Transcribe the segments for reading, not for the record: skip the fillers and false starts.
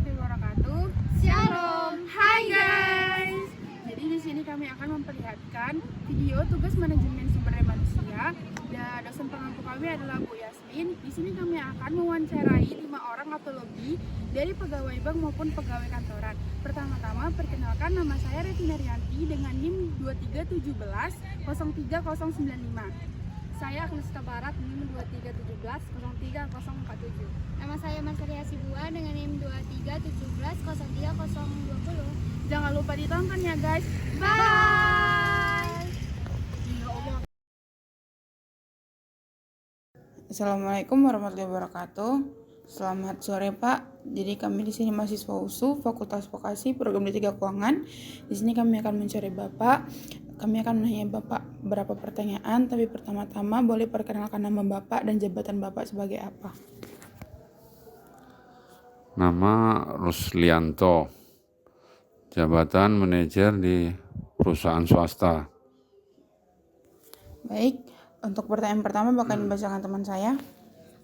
warahmatullahi wabarakatuh. Shalom. Hai guys. Jadi di sini kami akan memperlihatkan video tugas manajemen sumber daya manusia. Dan dosen pengampu kami adalah Bu Yasmin. Di sini kami akan mewawancarai 5 orang atau lebih dari pegawai bank maupun pegawai kantoran. Pertama-tama perkenalkan, nama saya Retina Rianti dengan NIM 2317 03095. Saya Agnieszka Barat, NIM 2317 03047. Nama saya Masaria Sibua dengan NIM 2317 03020. Jangan lupa ditonton ya guys. Bye. Assalamualaikum warahmatullahi wabarakatuh. Selamat sore Pak. Jadi kami di sini mahasiswa USU Fakultas Vokasi Program D3 Keuangan. Di sini kami akan mencari Bapak. Kami akan menanya Bapak beberapa pertanyaan, tapi pertama-tama boleh perkenalkan nama Bapak dan jabatan Bapak sebagai apa? Nama Ruslianto, jabatan manajer di perusahaan swasta. Baik, untuk pertanyaan pertama bakal dibacakan teman saya.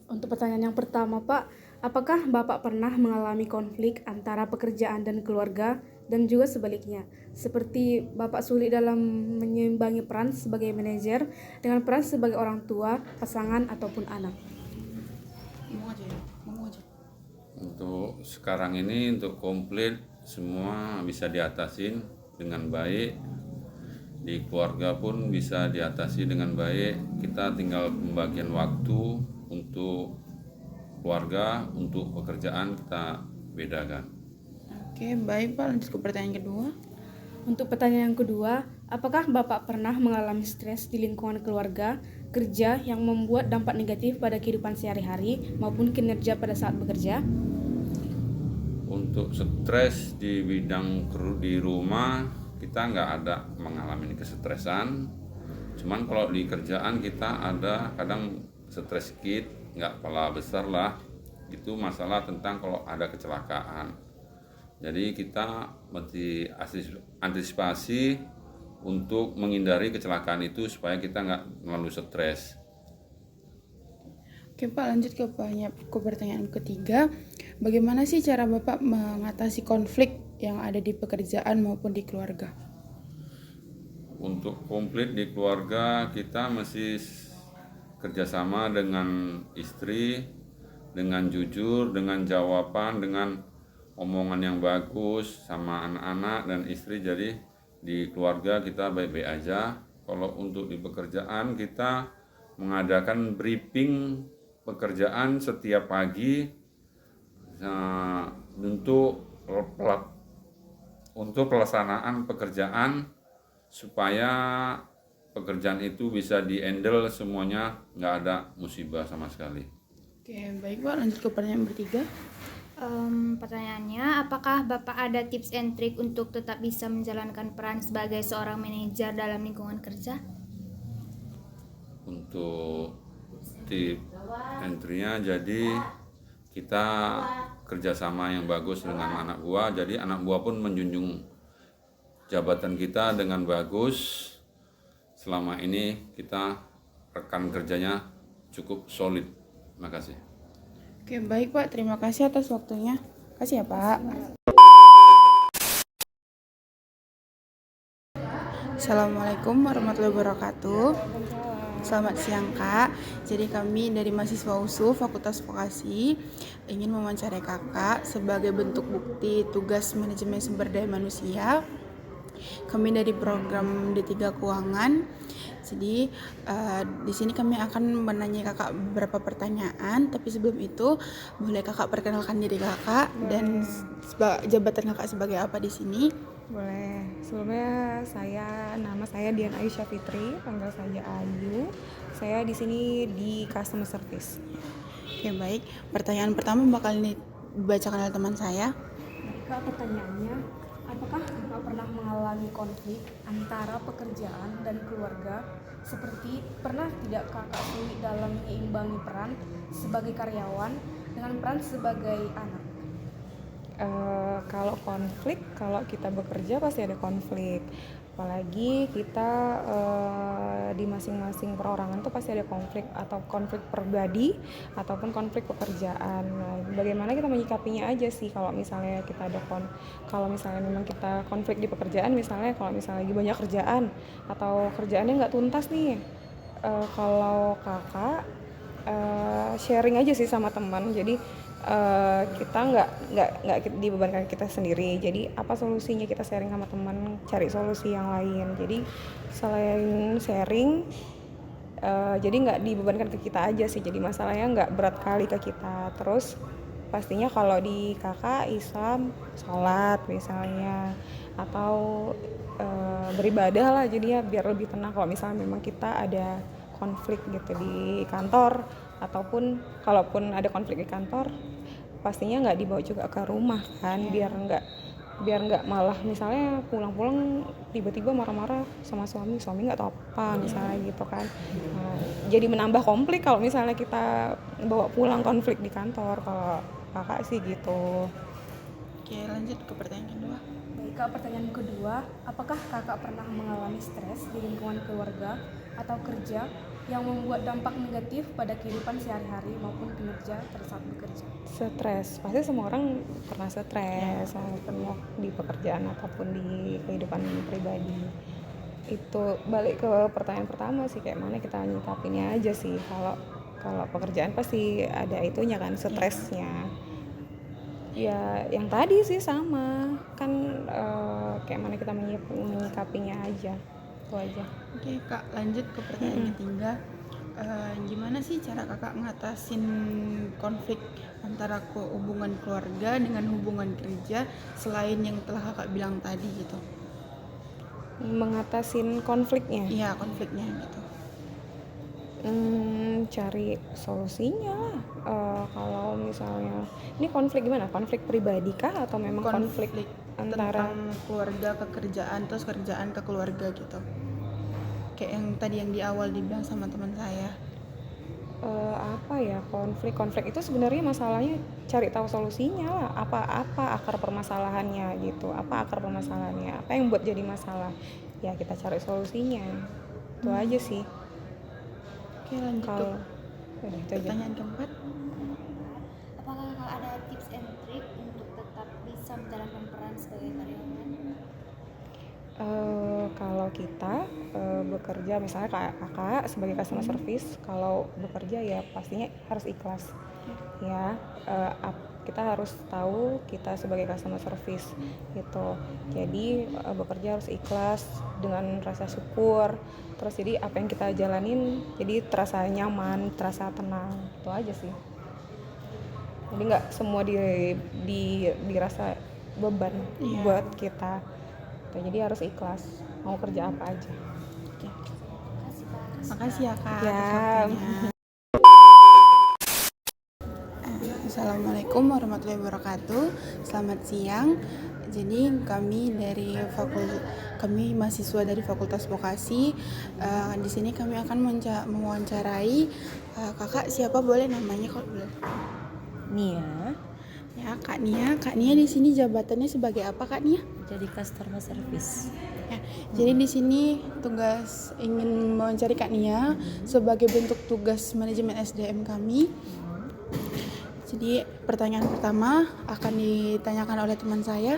Untuk pertanyaan yang pertama, Pak, apakah Bapak pernah mengalami konflik antara pekerjaan dan keluarga dan juga sebaliknya? Seperti Bapak sulit dalam menyeimbangi peran sebagai manajer dengan peran sebagai orang tua, pasangan, ataupun anak. Ngomong aja. Untuk sekarang ini, untuk komplit semua bisa diatasin dengan baik. Di keluarga pun bisa diatasi dengan baik. Kita tinggal pembagian waktu untuk keluarga, untuk pekerjaan kita bedakan. Oke, baik Pak, lanjut ke pertanyaan kedua. Untuk pertanyaan yang kedua, apakah Bapak pernah mengalami stres di lingkungan keluarga, kerja yang membuat dampak negatif pada kehidupan sehari-hari maupun kinerja pada saat bekerja? Untuk stres di bidang di rumah, kita nggak ada mengalami kesetresan. Cuman kalau di kerjaan kita ada kadang stres sedikit, nggak kepala besar lah. Itu masalah tentang kalau ada kecelakaan. Jadi kita mesti antisipasi untuk menghindari kecelakaan itu supaya kita nggak terlalu stres. Oke Pak, lanjut ke pertanyaan ketiga. Bagaimana sih cara Bapak mengatasi konflik yang ada di pekerjaan maupun di keluarga? Untuk konflik di keluarga kita mesti kerjasama dengan istri, dengan jujur, dengan jawaban, dengan omongan yang bagus sama anak-anak dan istri. Jadi di keluarga kita baik-baik aja. Kalau untuk di pekerjaan kita mengadakan briefing pekerjaan setiap pagi untuk pelaksanaan pekerjaan supaya pekerjaan itu bisa di-handle semuanya, nggak ada musibah sama sekali. Oke, baik Pak, lanjut ke pertanyaan bertiga. Pertanyaannya, apakah Bapak ada tips and trik untuk tetap bisa menjalankan peran sebagai seorang manajer dalam lingkungan kerja? Untuk tip entry-nya, jadi kita kerjasama yang bagus dengan anak buah. Jadi anak buah pun menjunjung jabatan kita dengan bagus. Selama ini kita rekan kerjanya cukup solid. Terima kasih. Oke, baik Pak. Terima kasih atas waktunya. Kasih ya Pak. Assalamualaikum warahmatullahi wabarakatuh. Selamat siang Kak. Jadi kami dari mahasiswa USU Fakultas Vokasi ingin mewawancarai Kakak sebagai bentuk bukti tugas manajemen sumber daya manusia. Kami dari program D3 Keuangan. Jadi di sini kami akan menanya Kakak beberapa pertanyaan, tapi sebelum itu boleh Kakak perkenalkan diri Kakak dan jabatan Kakak sebagai apa di sini? Boleh. Sebelumnya nama saya Dian Aisyah Fitri, panggil saja Ayu. Saya di sini di customer service. Oke, baik. Pertanyaan pertama bakal dibacakan oleh teman saya. Kak, pertanyaannya, apakah Bapak pernah mengalami konflik antara pekerjaan dan keluarga? Seperti pernah tidak Kakak sulit dalam menyeimbangkan peran sebagai karyawan dengan peran sebagai anak? Kalau konflik, kalau kita bekerja pasti ada konflik. Apalagi kita di masing-masing perorangan tuh pasti ada konflik, atau konflik pribadi ataupun konflik pekerjaan. Nah, bagaimana kita menyikapinya aja sih kalau misalnya kita ada kalau misalnya memang kita konflik di pekerjaan, misalnya kalau misalnya lagi banyak kerjaan atau kerjaannya nggak tuntas nih. Kalau kakak sharing aja sih sama teman, jadi kita nggak dibebankan kita sendiri. Jadi apa solusinya, kita sharing sama teman, cari solusi yang lain. Jadi selain sharing, jadi nggak dibebankan ke kita aja sih, jadi masalahnya nggak berat kali ke kita. Terus pastinya kalau di kakak Islam sholat misalnya, atau beribadah lah, jadinya biar lebih tenang kalau misalnya memang kita ada konflik gitu di kantor, ataupun kalaupun ada konflik di kantor pastinya nggak dibawa juga ke rumah kan, biar nggak malah misalnya pulang-pulang tiba-tiba marah-marah sama suami nggak tahu apa misalnya gitu kan. Nah, jadi menambah konflik kalau misalnya kita bawa pulang konflik di kantor. Kalau kakak sih gitu. Oke, lanjut ke pertanyaan kedua. Baik kak, pertanyaan kedua, apakah kakak pernah mengalami stres di lingkungan keluarga atau kerja yang membuat dampak negatif pada kehidupan sehari-hari maupun kinerja pada saat bekerja? Stres, pasti semua orang pernah stres, mau di pekerjaan ataupun di kehidupan pribadi. Itu balik ke pertanyaan pertama sih, kayak mana kita nyikapinnya aja sih. Kalau pekerjaan pasti ada itunya kan, stresnya. Ya yang tadi sih sama kan, kayak mana kita menyikapinya aja, itu aja. Oke kak, lanjut ke pertanyaan ketiga. Gimana sih cara kakak ngatasin konflik antara hubungan keluarga dengan hubungan kerja selain yang telah kakak bilang tadi gitu? Mengatasin konfliknya? Iya, konfliknya gitu. Cari solusinya lah. Kalau misalnya ini konflik gimana? Konflik pribadi kah atau memang konflik antara tentang keluarga ke kerjaan, terus kerjaan ke keluarga gitu? Kayak yang tadi yang di awal dibilang sama teman saya. apa ya, konflik itu sebenarnya masalahnya cari tahu solusinya lah, apa akar permasalahannya gitu, apa yang buat jadi masalah, ya kita cari solusinya, itu aja sih. Oke, lanjut Kalau ke udah itu aja. pertanyaan keempat. Apakah kakak ada tips and trick untuk tetap bisa menjalankan peran sebagai karyawan? Kalau kita bekerja, misalnya kayak kakak sebagai customer service, kalau bekerja ya pastinya harus ikhlas ya. Kita harus tahu kita sebagai customer service gitu, jadi bekerja harus ikhlas dengan rasa syukur. Terus jadi apa yang kita jalanin jadi terasa nyaman, terasa tenang, itu aja sih. Jadi nggak semua dirasa beban buat kita. Jadi harus ikhlas, mau kerja apa aja. Makasih ya kak. Ya. atas waktunya. Assalamualaikum warahmatullahi wabarakatuh. Selamat siang. Jadi kami mahasiswa dari Fakultas Vokasi. Di sini kami akan mewawancarai kakak, siapa boleh namanya kalau boleh? Nia, Ya, Kak Nia. Kak Nia di sini jabatannya sebagai apa, Kak Nia? jadi customer service. Ya, jadi di sini tugas ingin mewawancari Kak Nia sebagai bentuk tugas manajemen SDM kami. Jadi pertanyaan pertama akan ditanyakan oleh teman saya.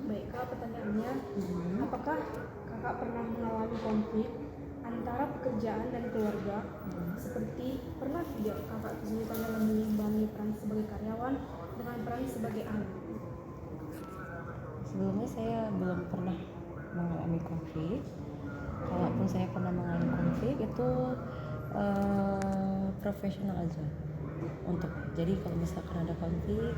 Baik kak, pertanyaannya, apakah kakak pernah mengalami konflik antara pekerjaan dan keluarga? Seperti pernah tidak kakak kesulitan dalam mengimbangi peran sebagai karyawan dengan peran sebagai anak? Sebelumnya saya belum pernah mengalami konflik. Kalaupun saya pernah mengalami konflik itu profesional aja. Jadi kalau misalkan ada konflik,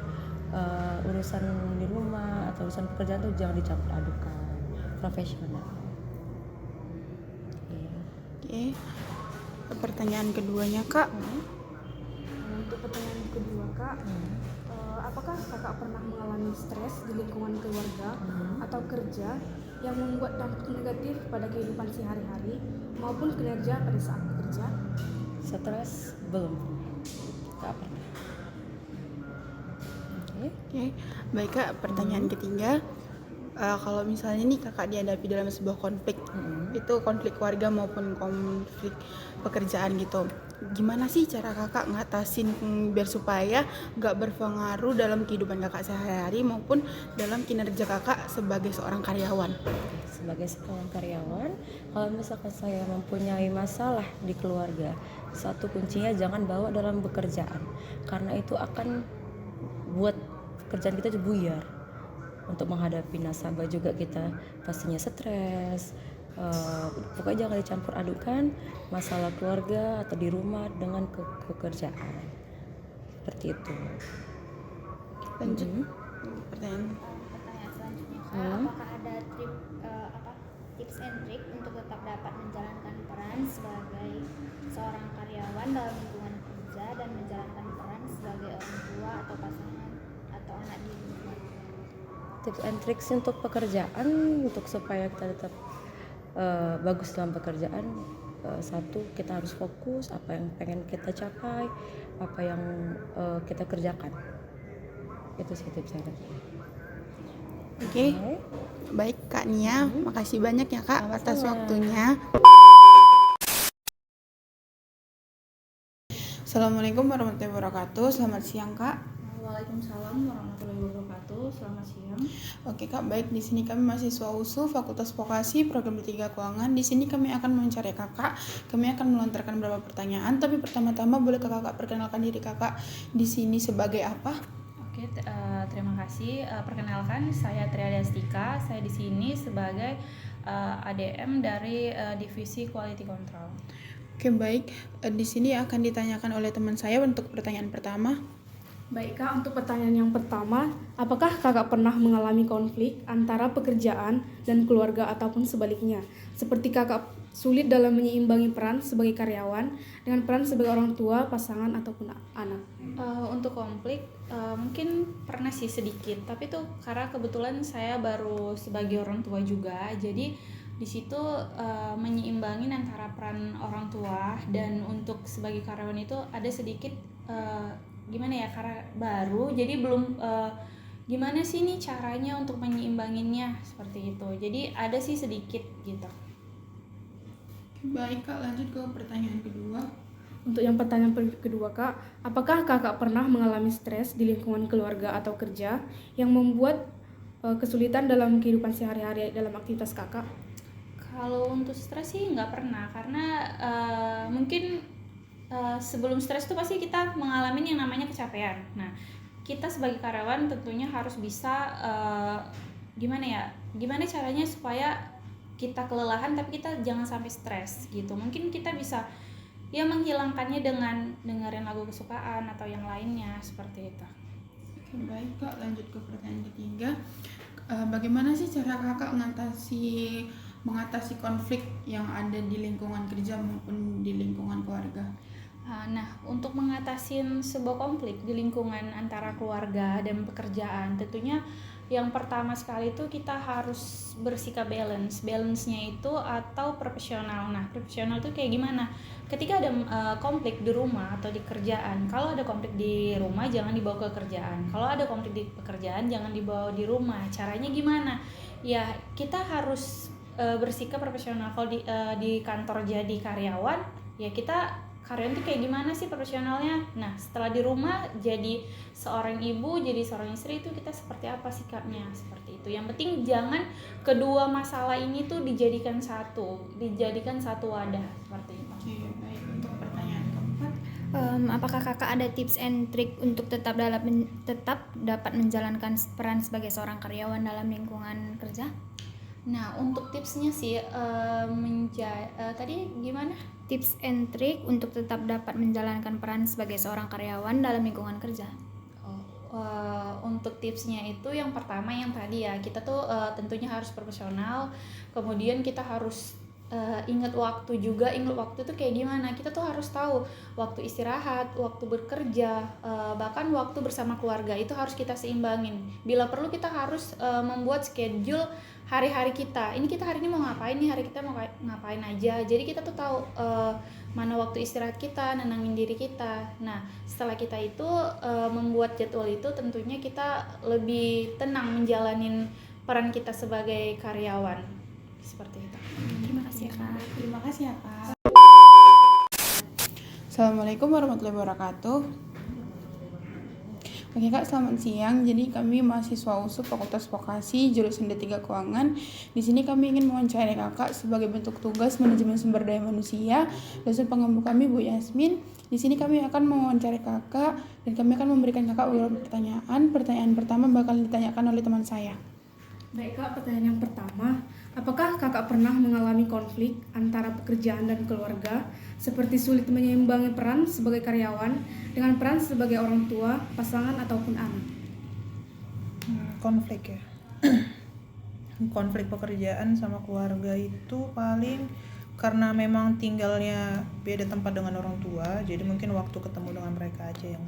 urusan di rumah atau urusan pekerjaan tuh jangan dicampur adukan, profesional. Oke. Pertanyaan keduanya, Kak. Untuk pertanyaan kedua kak, apakah kakak pernah mengalami stres di lingkungan keluarga atau kerja yang membuat dampak negatif pada kehidupan sehari-hari maupun kinerja pada saat bekerja? Stres belum, nggak pernah. Oke. Oke, baik Kak. Pertanyaan ketiga, kalau misalnya nih Kakak dihadapi dalam sebuah konflik, itu konflik keluarga maupun konflik pekerjaan gitu, gimana sih cara Kakak ngatasin biar supaya nggak berpengaruh dalam kehidupan Kakak sehari-hari maupun dalam kinerja Kakak sebagai seorang karyawan? Sebagai seorang karyawan, kalau misalkan saya mempunyai masalah di keluarga, satu kuncinya jangan bawa dalam pekerjaan, karena itu akan buat pekerjaan kita buyar. Untuk menghadapi nasabah juga kita pastinya stres. Pokoknya jangan dicampur adukan masalah keluarga atau di rumah dengan pekerjaan, seperti itu. Lanjut pertanyaan. Pertanyaan selanjutnya Kak, apakah ada tips and trick untuk tetap dapat menjalankan peran sebagai seorang karyawan dalam lingkungan kerja dan menjalankan peran sebagai orang tua atau pasangan atau anak di rumah? Tips and tricks untuk pekerjaan, untuk supaya kita tetap bagus dalam pekerjaan, satu, kita harus fokus apa yang pengen kita capai, apa yang kita kerjakan. Itu sih tips and tricks. Oke, baik Kak Nia, makasih banyak ya Kak atas waktunya. Assalamualaikum warahmatullahi wabarakatuh. Selamat siang Kak. Waalaikumsalam warahmatullahi wabarakatuh. Selamat siang. Oke Kak, baik, di sini kami mahasiswa USU Fakultas Vokasi Program 3 Keuangan. Di sini kami akan mewawancarai Kakak. Kami akan melontarkan beberapa pertanyaan, tapi pertama-tama boleh Kakak perkenalkan diri Kakak di sini sebagai apa? Oke, terima kasih. Perkenalkan, saya Tria Destika. Saya di sini sebagai ADM dari Divisi Quality Control. Oke, baik. Di sini akan ditanyakan oleh teman saya untuk pertanyaan pertama. Baik Kak, untuk pertanyaan yang pertama, apakah Kakak pernah mengalami konflik antara pekerjaan dan keluarga ataupun sebaliknya? Seperti Kakak sulit dalam menyeimbangi peran sebagai karyawan dengan peran sebagai orang tua, pasangan ataupun anak. Untuk konflik mungkin pernah sih sedikit, tapi tuh karena kebetulan saya baru sebagai orang tua juga, jadi di situ menyeimbangin antara peran orang tua dan untuk sebagai karyawan itu ada sedikit gimana ya, karena baru jadi belum gimana sih nih caranya untuk menyeimbanginnya, seperti itu. Jadi ada sih sedikit gitu. Baik Kak, lanjut ke pertanyaan kedua. Untuk yang pertanyaan kedua Kak, apakah Kakak pernah mengalami stres di lingkungan keluarga atau kerja yang membuat kesulitan dalam kehidupan sehari-hari dalam aktivitas Kakak? Kalau untuk stres sih nggak pernah, karena mungkin sebelum stres tuh pasti kita mengalami yang namanya kecapean. Nah, kita sebagai karyawan tentunya harus bisa gimana caranya supaya kita kelelahan tapi kita jangan sampai stres gitu. Mungkin kita bisa ya menghilangkannya dengan dengerin lagu kesukaan atau yang lainnya, seperti itu. Oke, baik Kak, lanjut ke pertanyaan ketiga. Bagaimana sih cara Kakak mengatasi konflik yang ada di lingkungan kerja maupun di lingkungan keluarga? Nah, untuk mengatasi sebuah konflik di lingkungan antara keluarga dan pekerjaan, tentunya yang pertama sekali itu kita harus bersikap balance-nya itu atau profesional. Nah, profesional itu kayak gimana? Ketika ada konflik di rumah atau di kerjaan, kalau ada konflik di rumah jangan dibawa ke kerjaan. Kalau ada konflik di pekerjaan jangan dibawa di rumah. Caranya gimana? Ya, kita harus bersikap profesional. Kalau di kantor jadi karyawan, ya kita karyawan itu kayak gimana sih profesionalnya. Nah, setelah di rumah jadi seorang ibu, jadi seorang istri itu kita seperti apa sikapnya, seperti itu. Yang penting jangan kedua masalah ini tuh dijadikan satu wadah, seperti itu. Oke, baik, untuk pertanyaan keempat. Apakah Kakak ada tips and trick untuk tetap dapat menjalankan peran sebagai seorang karyawan dalam lingkungan kerja? Nah, untuk tipsnya sih tadi gimana? Tips and trick untuk tetap dapat menjalankan peran sebagai seorang karyawan dalam lingkungan kerja. Untuk tipsnya itu yang pertama yang tadi ya, kita tuh tentunya harus profesional, kemudian kita harus ingat waktu juga. Ingat waktu tuh kayak gimana, kita tuh harus tahu waktu istirahat, waktu bekerja, bahkan waktu bersama keluarga itu harus kita seimbangin. Bila perlu kita harus membuat schedule hari-hari kita. Ini kita hari ini mau ngapain nih, hari kita mau ngapain aja. Jadi kita tuh tahu mana waktu istirahat kita, nenangin diri kita. Nah, setelah kita itu membuat jadwal itu, tentunya kita lebih tenang menjalanin peran kita sebagai karyawan. Seperti itu. Terima kasih ya Kak. Terima kasih ya Kak. Assalamualaikum warahmatullahi wabarakatuh. Oke Kak, selamat siang. Jadi kami mahasiswa USU Fakultas Vokasi jurusan D3 Keuangan. Di sini kami ingin mewawancarai Kakak sebagai bentuk tugas manajemen sumber daya manusia. Dosen pengembu kami Bu Yasmin. Di sini kami akan mewawancarai Kakak dan kami akan memberikan Kakak beberapa pertanyaan. Pertanyaan pertama bakal ditanyakan oleh teman saya. Baik Kak, pertanyaan yang pertama, apakah Kakak pernah mengalami konflik antara pekerjaan dan keluarga, seperti sulit menyeimbangi peran sebagai karyawan dengan peran sebagai orang tua, pasangan, ataupun anak? Konflik ya. Konflik pekerjaan sama keluarga itu paling karena memang tinggalnya beda tempat dengan orang tua, jadi mungkin waktu ketemu dengan mereka aja yang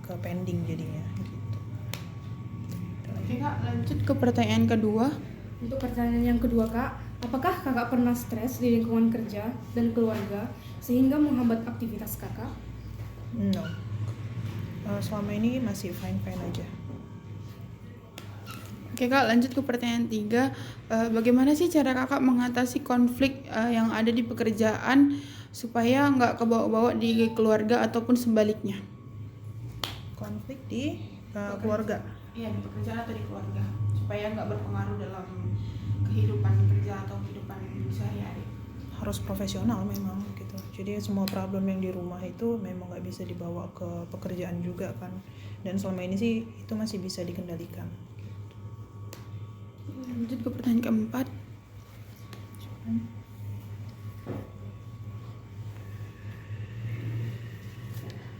ke pending jadinya gitu. Oke Kak, lanjut ke pertanyaan kedua. Untuk pertanyaan yang kedua Kak, apakah Kakak pernah stres di lingkungan kerja dan keluarga sehingga menghambat aktivitas Kakak? No. Selama ini masih fine-fine aja. Oke Kak, lanjut ke pertanyaan 3. Bagaimana sih cara Kakak mengatasi konflik yang ada di pekerjaan supaya nggak kebawa-bawa di keluarga ataupun sebaliknya? Konflik di keluarga. Iya, di pekerjaan atau di keluarga, supaya nggak berpengaruh dalam kehidupan kerja atau kehidupan sehari-hari. Harus profesional memang gitu. Jadi semua problem yang di rumah itu memang nggak bisa dibawa ke pekerjaan juga kan. Dan selama ini sih itu masih bisa dikendalikan. Lanjut ke pertanyaan keempat.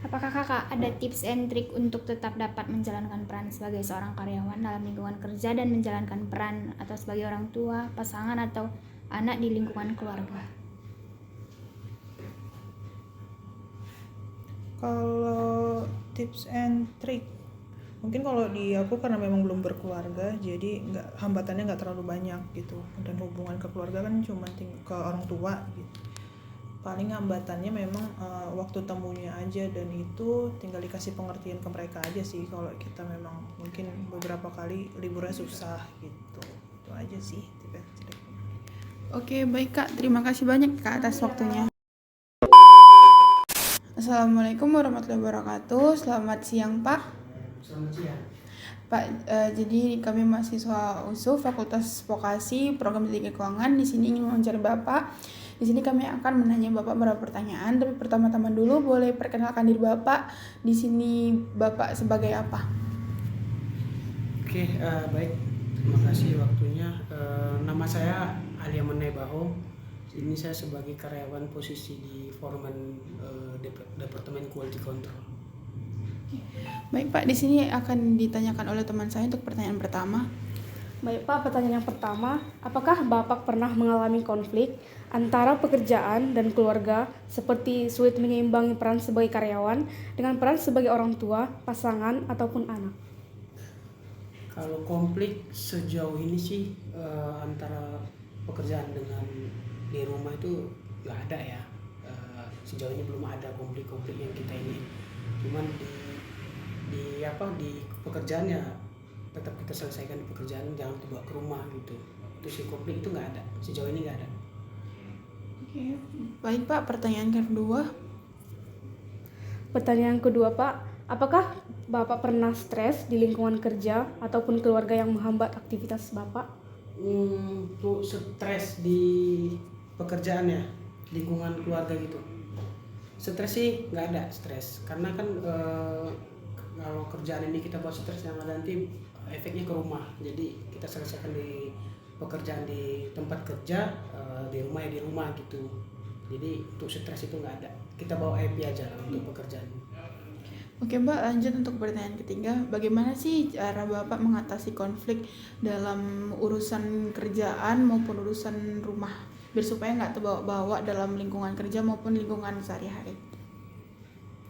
Apakah Kakak ada tips and trik untuk tetap dapat menjalankan peran sebagai seorang karyawan dalam lingkungan kerja dan menjalankan peran atau sebagai orang tua, pasangan, atau anak di lingkungan keluarga? Kalau tips and trick, mungkin kalau di aku karena memang belum berkeluarga, jadi hambatannya nggak terlalu banyak gitu. Dan hubungan ke keluarga kan cuma ke orang tua gitu. Paling hambatannya memang waktu temunya aja, dan itu tinggal dikasih pengertian ke mereka aja sih. Kalau kita memang mungkin beberapa kali liburnya susah gitu, itu aja sih tips and trick. Oke, baik Kak. Terima kasih banyak Kak atas waktunya. Assalamualaikum warahmatullahi wabarakatuh. Selamat siang Pak. Selamat siang. Pak, jadi kami mahasiswa USU Fakultas Vokasi Program D3 Keuangan. Di sini ingin mewawancarai Bapak. Di sini kami akan menanya Bapak beberapa pertanyaan. Tapi pertama-tama dulu boleh perkenalkan diri Bapak. Di sini Bapak sebagai apa? Oke, baik. Terima kasih waktunya. Nama saya Alia Menebaho. Ini saya sebagai karyawan posisi di Foreman Departemen Quality Control. Baik Pak, di sini akan ditanyakan oleh teman saya untuk pertanyaan pertama. Baik Pak, pertanyaan yang pertama, apakah Bapak pernah mengalami konflik antara pekerjaan dan keluarga seperti sulit menyeimbangi peran sebagai karyawan dengan peran sebagai orang tua, pasangan, ataupun anak? Kalau konflik sejauh ini sih antara pekerjaan dengan di rumah itu nggak ada ya. Sejauh ini belum ada konflik-konflik yang kita ini. Cuman di pekerjaan ya tetap kita selesaikan di pekerjaan, jangan dibawa ke rumah gitu. Itu sih, konflik itu nggak ada, sejauh ini nggak ada. Oke, baik Pak, pertanyaan kedua. Pertanyaan kedua Pak, apakah Bapak pernah stres di lingkungan kerja ataupun keluarga yang menghambat aktivitas Bapak? Untuk stres di pekerjaan ya, lingkungan keluarga gitu. Stres sih nggak ada stres, karena kan kalau kerjaan ini kita buat stres, yang ada nanti efeknya ke rumah. Jadi kita selesaikan di pekerjaan di tempat kerja, di rumah ya di rumah gitu. Jadi untuk stres itu nggak ada, kita bawa happy aja lah untuk pekerjaan. Oke Mbak, lanjut untuk pertanyaan ketiga. Bagaimana sih cara Bapak mengatasi konflik dalam urusan kerjaan maupun urusan rumah, biar supaya nggak terbawa-bawa dalam lingkungan kerja maupun lingkungan sehari-hari?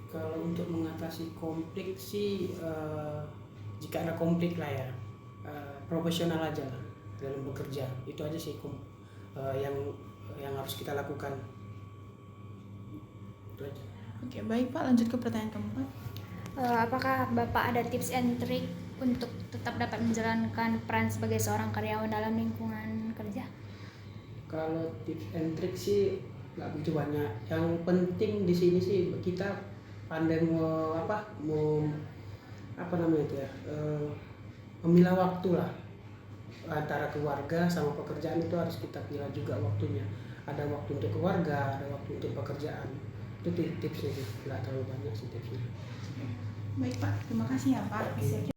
Kalau untuk mengatasi konflik sih, jika ada konflik lah ya, profesional aja lah dalam bekerja. Itu aja sih yang harus kita lakukan. Itu aja. Oke, baik Pak, lanjut ke pertanyaan keempat. Apakah Bapak ada tips and trick untuk tetap dapat menjalankan peran sebagai seorang karyawan dalam lingkungan kerja? Kalau tips and trick sih nggak begitu banyak. Yang penting di sini sih kita pandai memilah waktu lah antara keluarga sama pekerjaan. Itu harus kita pilih juga waktunya. Ada waktu untuk keluarga, ada waktu untuk pekerjaan. Itu tipsnya sih, nggak terlalu banyak sih tipsnya. Baik Pak, terima kasih ya Pak.